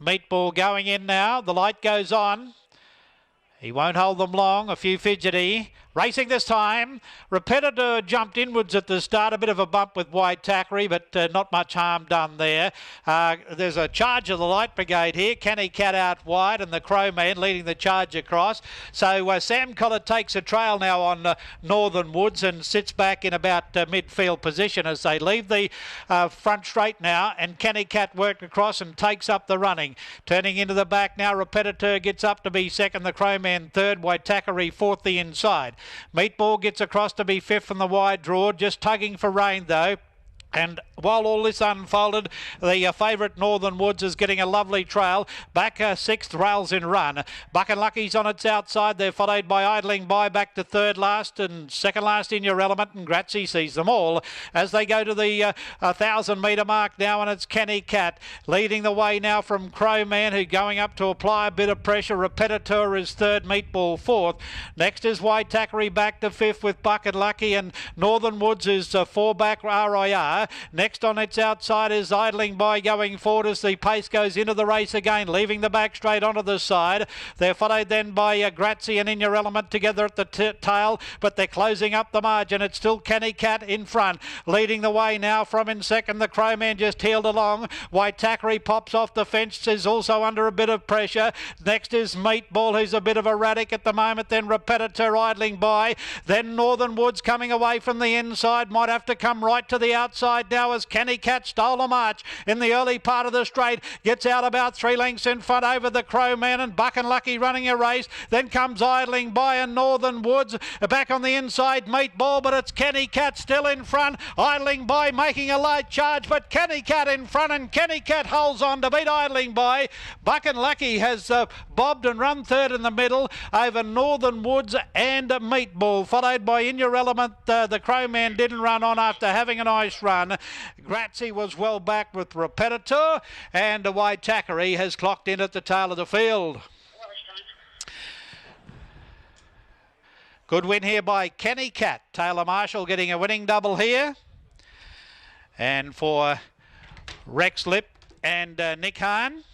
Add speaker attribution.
Speaker 1: Meatball going in now. The light goes on. He won't hold them long. A few fidgety. Racing this time. Repetitor jumped inwards at the start. A bit of a bump with White Tackery, but not much harm done there. There's a charge of the Light Brigade here. Canny Cat out wide and the Crow Man leading the charge across. So Sam Collett takes a trail now on Northern Woods and sits back in about midfield position as they leave the front straight now. And Canny Cat worked across and takes up the running. Turning into the back now. Repetitor gets up to be second. The Crow Man third. White Tackery fourth the inside. Meatball gets across to be fifth from the wide draw, just tugging for rain though. And while all this unfolded, the favourite Northern Woods is getting a lovely trail. Back sixth, Rails in Run. Buck and Lucky's on its outside. They're followed by Idling By back to third last and second last in your element. And Gratsie sees them all as they go to the 1,000 metre mark now. And it's Canny Cat leading the way now from Crow Man, who going up to apply a bit of pressure. Repetitor is third, Meatball fourth. Next is White Tackery back to fifth with Buck and Lucky. And Northern Woods is four back RIR. Next on its outside is Idling By going forward as the pace goes into the race again, leaving the back straight onto the side. They're followed then by Gratsie and In Your Element together at the tail, but they're closing up the margin. It's still Canny Cat in front, leading the way now from in second. The Crow Man just heeled along. White Tackery pops off the fence, is also under a bit of pressure. Next is Meatball, who's a bit of a radic at the moment. Then Repetitor Idling By. Then Northern Woods coming away from the inside, might have to come right to the outside now as Canny Cat stole a march in the early part of the straight, gets out about 3 lengths in front over the Crow Man and Buck and Lucky running a race. Then comes Idling By and Northern Woods back on the inside. Meatball, but it's Canny Cat still in front. Idling By making a late charge, but Canny Cat in front, and Canny Cat holds on to beat Idling By. Buck and Lucky has bobbed and run third in the middle over Northern Woods and Meatball, followed by In Your Element. The Crow Man didn't run on after having a nice run. Gratsie was well back with Repetitor, and White Tackery has clocked in at the tail of the field. Good win here by Canny Cat. Taylor Marshall getting a winning double here. And for Rex Lip and Nick Hahn.